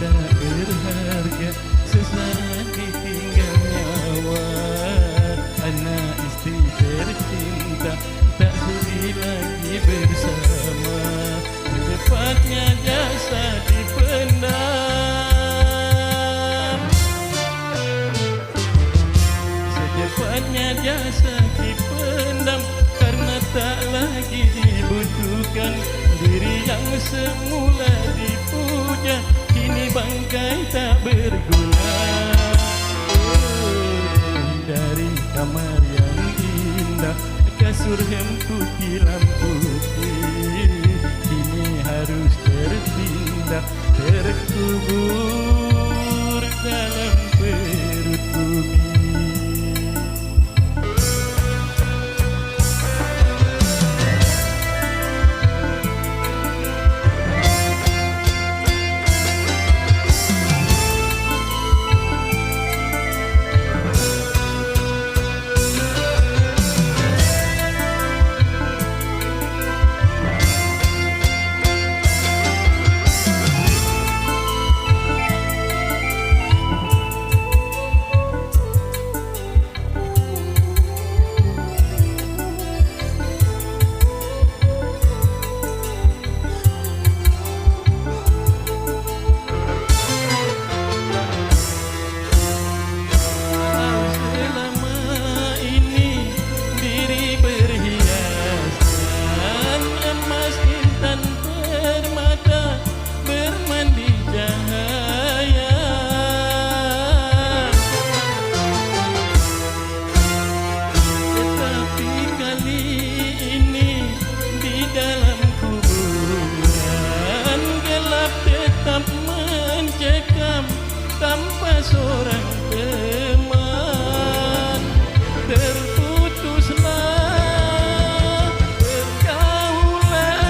tak berharga sesaat ditinggal nyawa. Anak istri tercinta tak sudi lagi bersama. Secepatnya jasad dipendam, secepatnya jasad dipendam, karena tak lagi dibutuhkan. Diri yang semula dipuja kini bangkai tak berguna. Dari kamar yang indah, kasur hempuk hilang putih, kini harus terpindah, terkubur dalam perut bumi. Tanpa seorang teman, terputuslah pergaulan,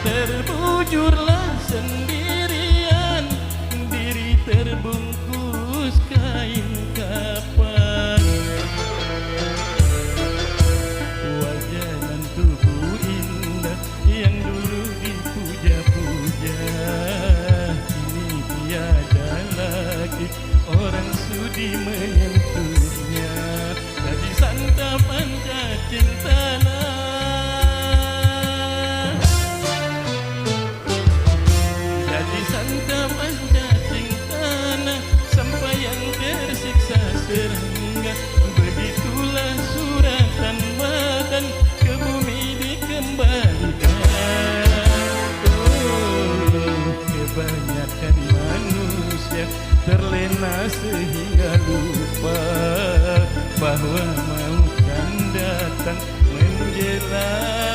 terbujurlah sendirian, diri terbungkus kain kapan. Wajah dan tubuh indah yang dulu dipuja-puja, tiada lagi orang sudi menyentuhnya. Jadi santapan cacing tanah, jadi santapan cacing tanah, sampai yang tersiksa serangga. Begitulah suratan badan ke bumi dikembalikan. Kebanyakan manusia terlena sehingga lupa bahwa maut kan datang menjelang.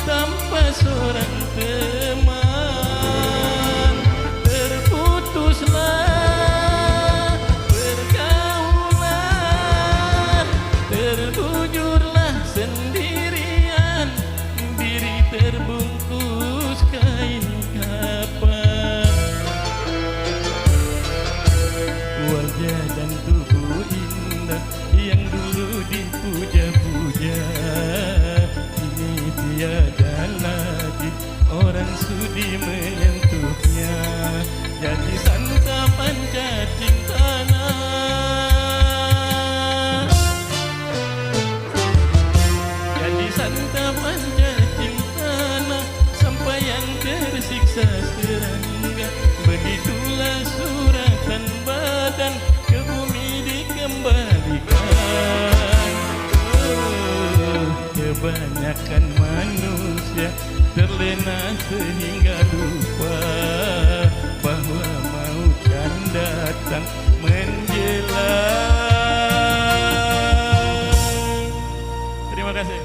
Tanpa seorang teman, terputuslah pergaulan, terbujurlah sendirian, diri terbungkus kain kapan. Wajah dan tubuh indah yang dulu dipuja-puja, tiada lagi orang sudi menyentuhnya. jadi santapan cacing tanah, jadi santapan cacing tanah sampai yang tersiksa serangga. Begitulah suratan badan ke bumi dikembalikan. Kebanyakan manusia terlena sehingga lupa bahwa maut kan datang menjelang. Terima kasih.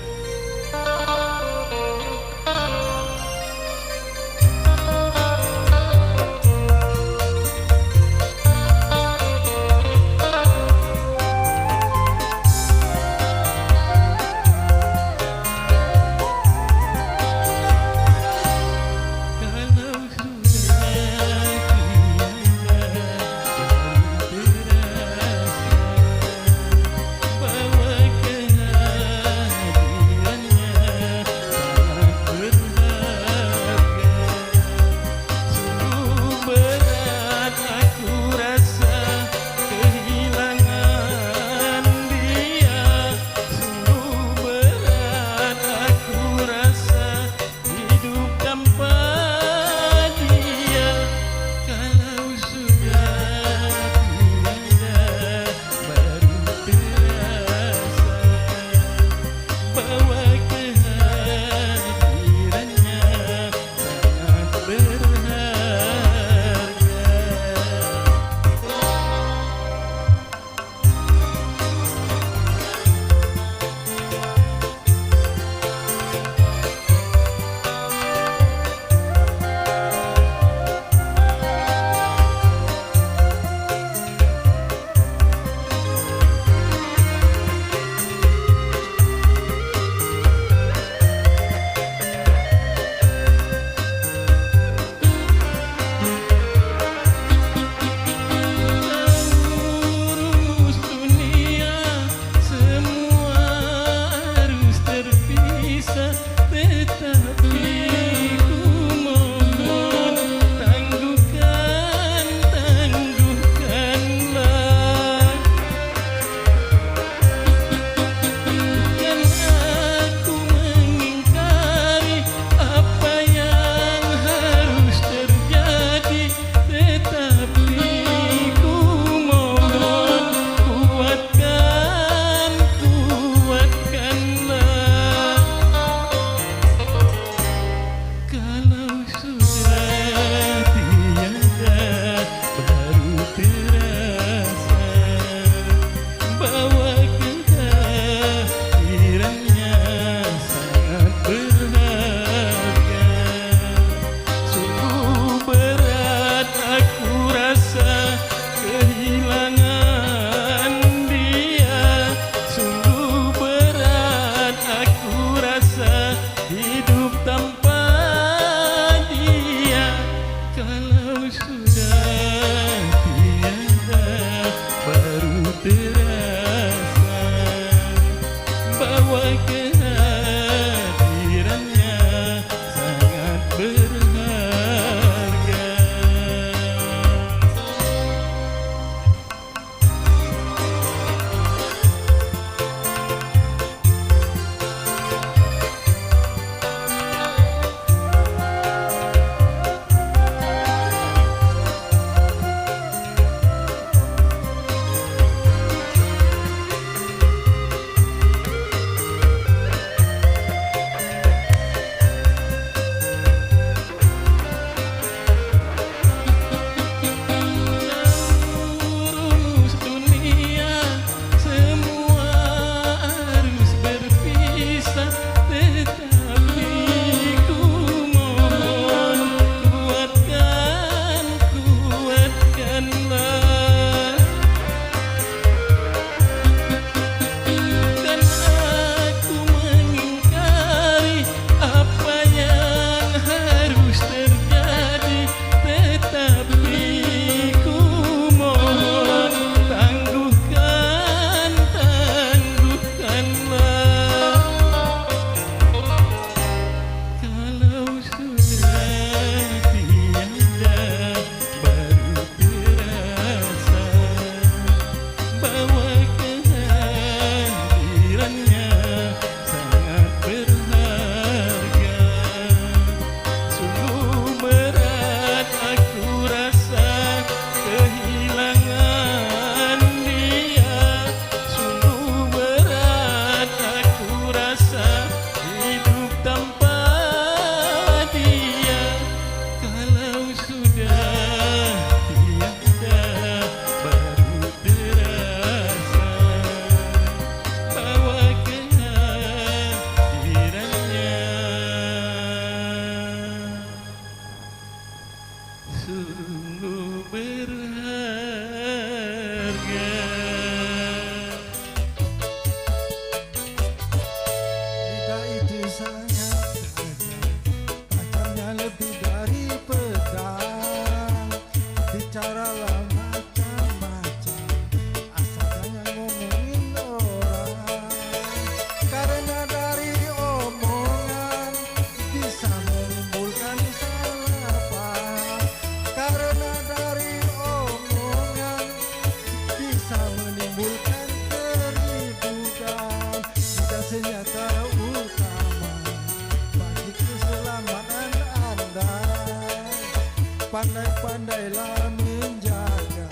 Pandai-pandailah menjaga,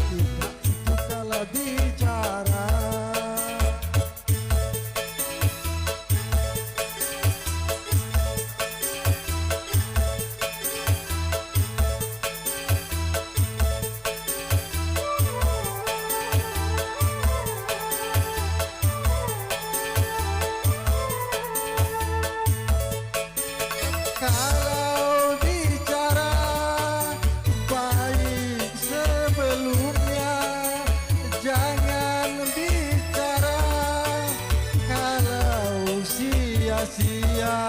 tidak itu kala bicara. Kalau bicara baik sebelumnya, jangan bicara kalau sia-sia.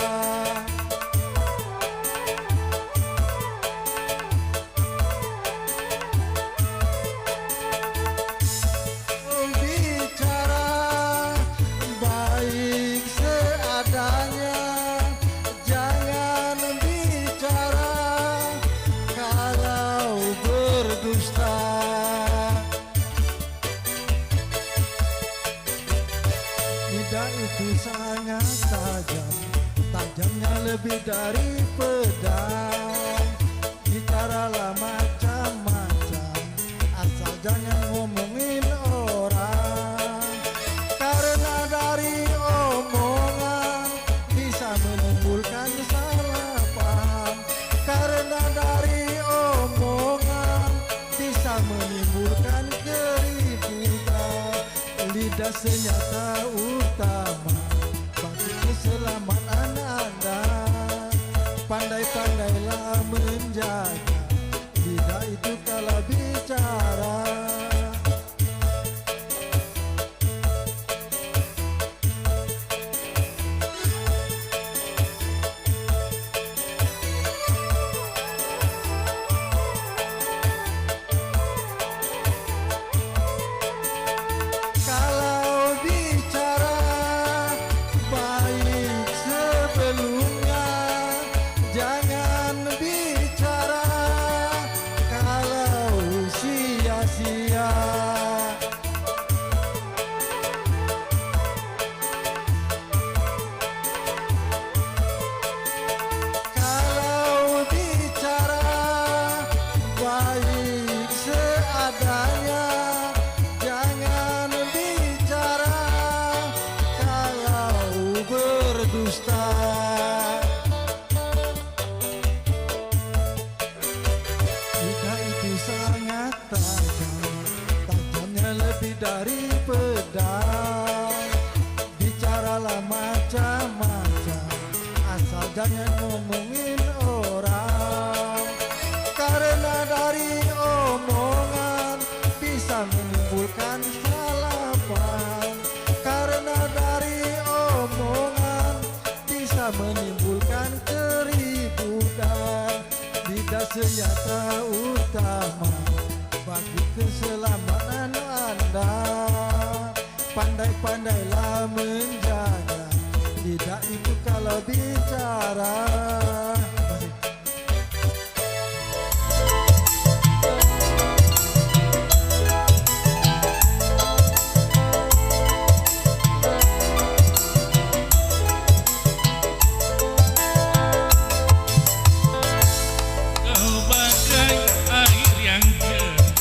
Bicara baik seadanya, jangan bicara kalau berdusta. Lidah itu sangat tajam, tajamnya lebih dari pedang. Bicaralah macam-macam, asal jangan ngomongin orang. Karena dari omongan bisa menimbulkan salah paham. Karena dari omongan bisa menimbulkan keributan. Lidah senjata utama bagi keselamatan Anda. Pandai-pandailah menjaga, lidah itu kala bicara. Kalau bicara baik sebelumnya, jangan bicara kalau sia-sia. Kalau bicara baik seadanya, jangan bicara kalau berdusta. Lidah itu sangat tajam, tajamnya lebih dari pedang. Bicaralah macam-macam, asal jangan ngomongin orang. Karena dari omongan bisa menimbulkan salah paham. Karena dari omongan bisa menimbulkan keributan. Lidah senjata utama bagi keselamatan Anda. Pandai-pandailah menjaga, lidah itu kalau bicara. Kau bagai air yang jernih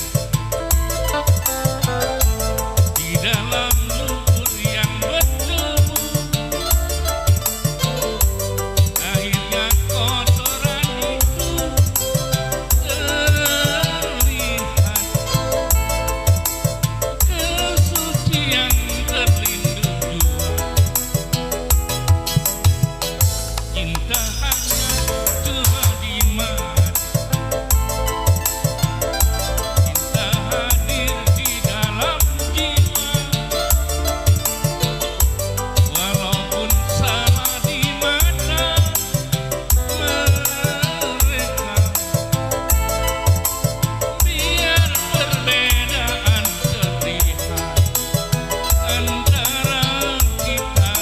di dalam lumpur yang berdebu. Akhirnya kotoran itu terlihat, kesucian terlindung jua. Cinta hanya cuma di mata, cinta hadir di dalam jiwa. Walaupun salah di mata mereka, biar perbedaan terlihat antara kita.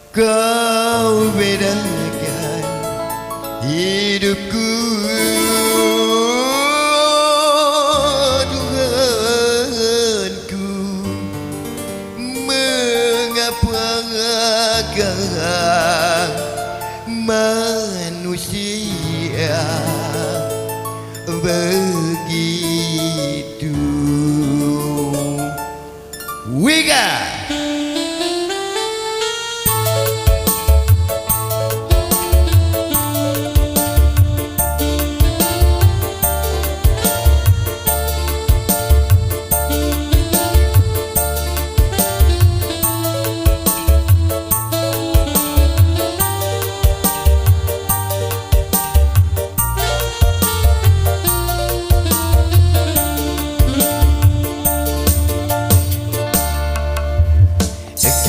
Kau bedakan hidupku, Tuhanku. Mengapakah manusia begitu? Wiga.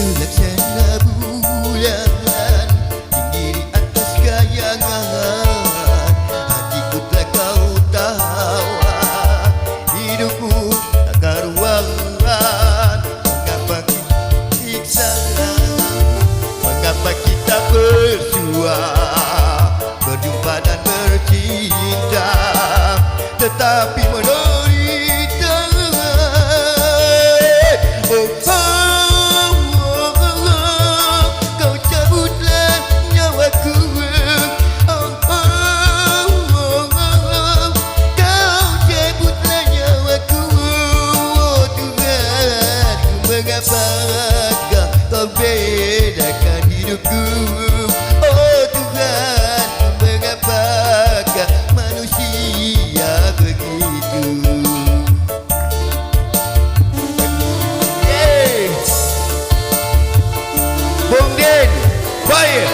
Laksana bulan tinggi di atas kayangan, hatiku telah kau tawar, hidupku tak karuan. Mengapa kita siksa, mengapa kita bersua, berjumpa dan bercinta, tetapi menderita. Oh, mengapakah kau bedakan hidupku? Oh Tuhan, mengapakah manusia begitu? Bong Den, fire!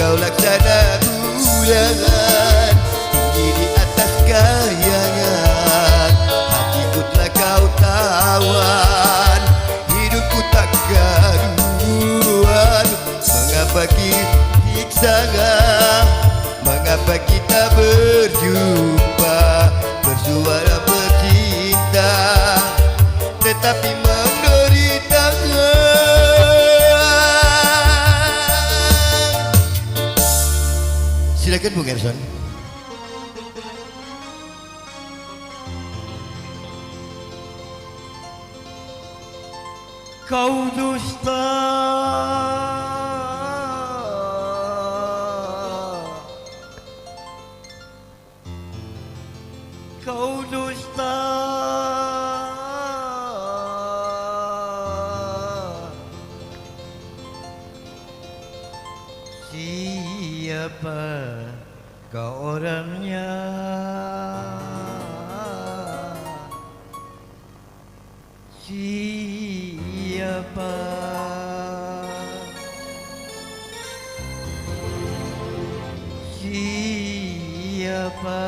Engkau laksana bulan tinggi di atas kayangan, hatiku telah kau tawan, hidupku tak karuan. Mengapa kita siksa, mengapa kita berjumpa, bersuara bercinta, tetapi menderita. Silakan Bung Erson. Kau dusta, kau dusta, siapa kau orangnya? Siapa? Siapa?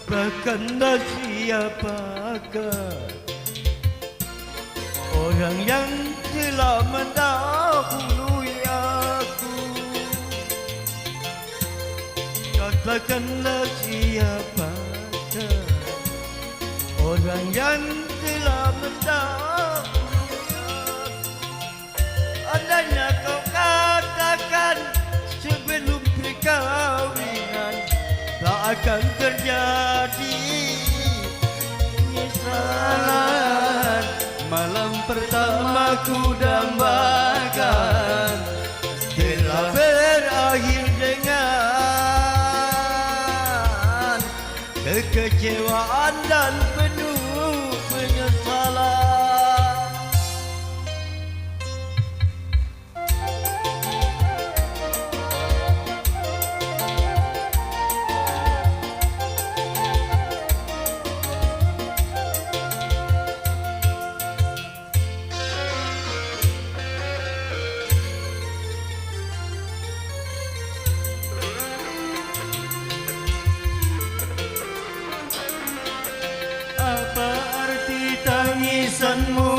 Katakanlah siapakah orang yang telah mendahului aku? Katakanlah siapakah orang yang telah mendahului akan terjadi penyesalan. Malam pertama ku dambakan telah berakhir dengan kekecewaan dan penuh penyesalan. Apa arti tangisanmu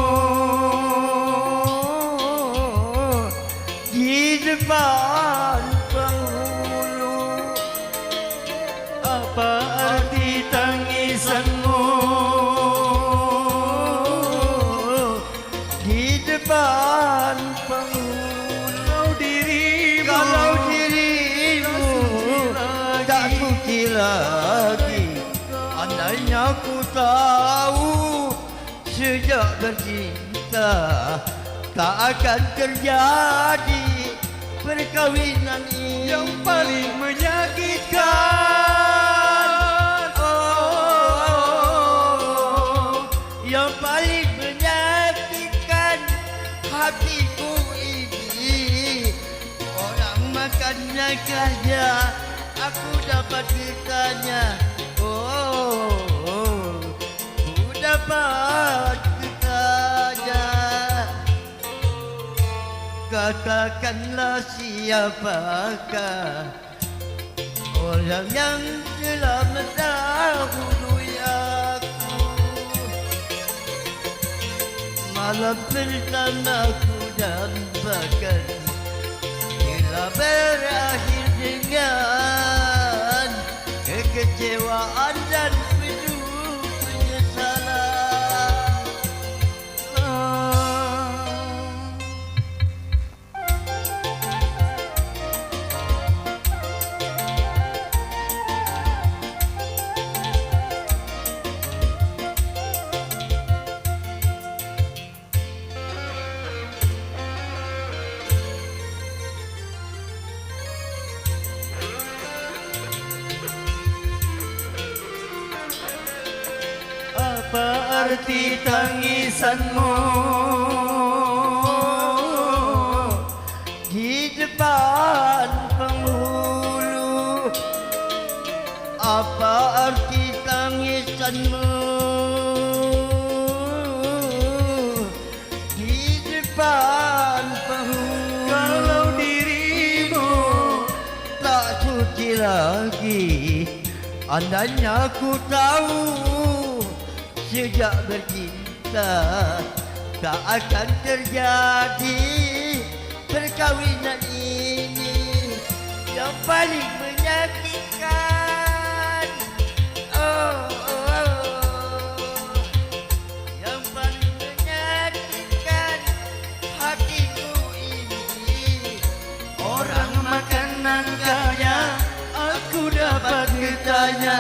di depan penghulu? Apa arti tangisanmu di depan penghulu? Kalau dirimu tak suci lagi, andainya ku tahu sejak bercinta tak akan terjadi perkawinan ini yang paling menyakitkan. Oh, yang paling menyakitkan hatiku ini. Orang makannya saja aku dapat bertanya. Oh, ku dapat bertanya. Katakanlah siapakah orang yang telah mendahului aku. Malam pertama ku dambakan telah berakhir dengan kekecewaan dan penuh penyesalan. Apa arti tangisanmu di depan penghulu? Apa arti tangisanmu di depan penghulu? Kalau dirimu tak suci lagi, andainya ku tahu sejak bercinta tak akan terjadi perkawinan ini yang paling menyakitkan. Oh, oh, oh. Yang paling menyakitkan hatiku ini. Orang makanan kaya aku dapat bertanya.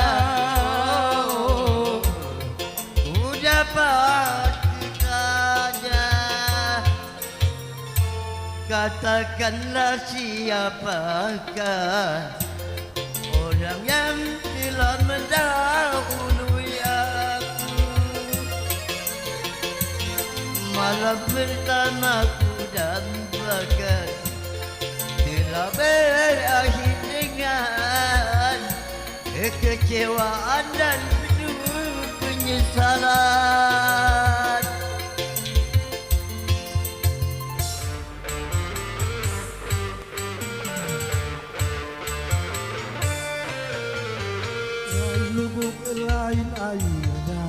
Dapat bertanya. Katakanlah siapakah orang yang telah mendahului aku. Malam pertama ku dambakan telah berakhir dengan kekecewaan dan penyesalan. Lubuk lain airnya,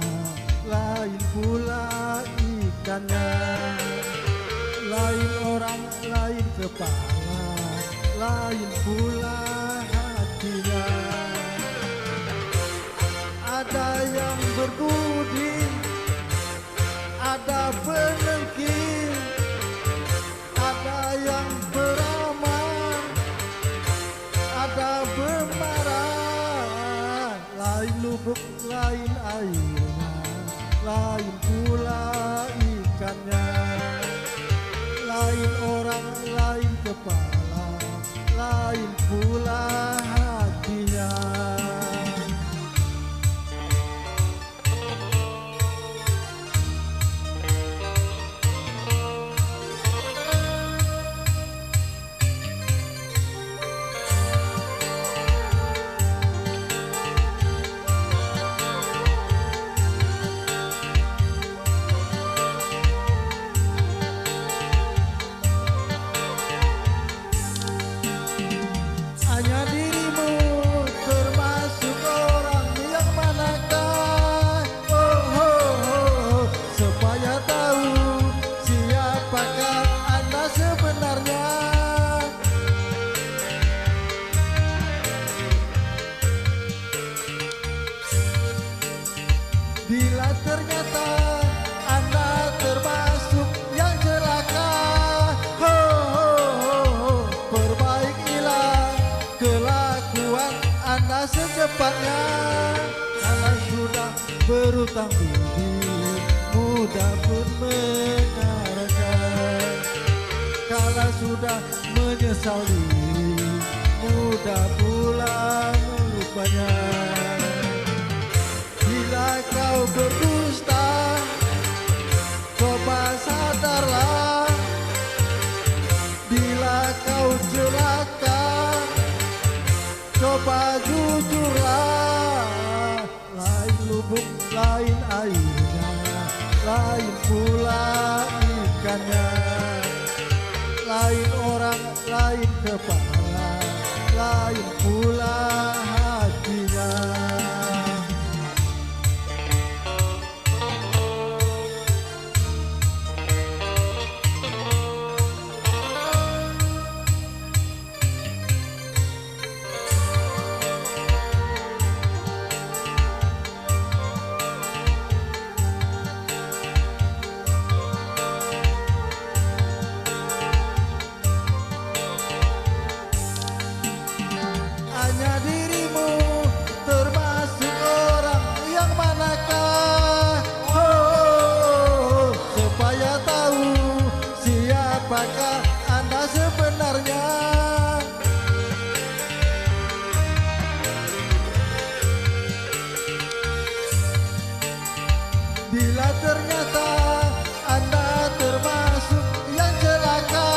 lain pula ikannya, lain orang, lain kepala, lain pula hatinya. Ada yang berbudi, ada penengki, ada yang beramal, ada pemarah. lain orang, lain kepala, lain pula hatinya. Hanya dirimu termasuk orang yang manakah, supaya tahu siapakah Anda sebenarnya. Bila ternyata Anda termasuk yang celaka, perbaikilah kelakuan Anda secepatnya. Kalau sudah berutang budi, mudah pun mengarahkan. Kalau sudah menyesal diri, mudah pula melupanya. Bila kau berdusta, coba sadarlah. Bila kau celaka, coba jujurlah. Lain lubuk, lain airnya, lain pula ikannya. Lain orang, lain kepala, lain pula hatinya. Hanya dirimu termasuk orang yang manakah, supaya tahu siapakah Anda sebenarnya. Bila ternyata Anda termasuk yang celaka,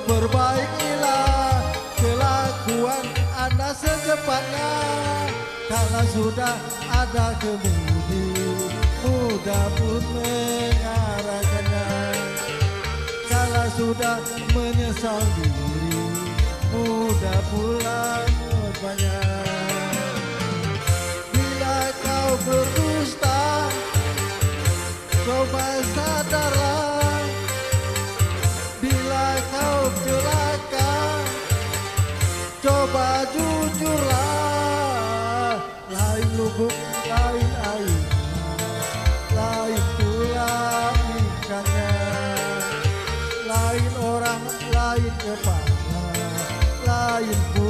perbaikilah kelakuan Anda secepatnya. Kalau sudah ada kemudi, mudah pun mengarahkannya. Kalau sudah menyesal diri, mudah pula melupanya. Bila kau berdusta, coba sadarlah. Bila kau celaka, coba jujurlah. Lain lubuk, lain airnya, lain pula ikannya. Lain orang, lain kepala, lain pula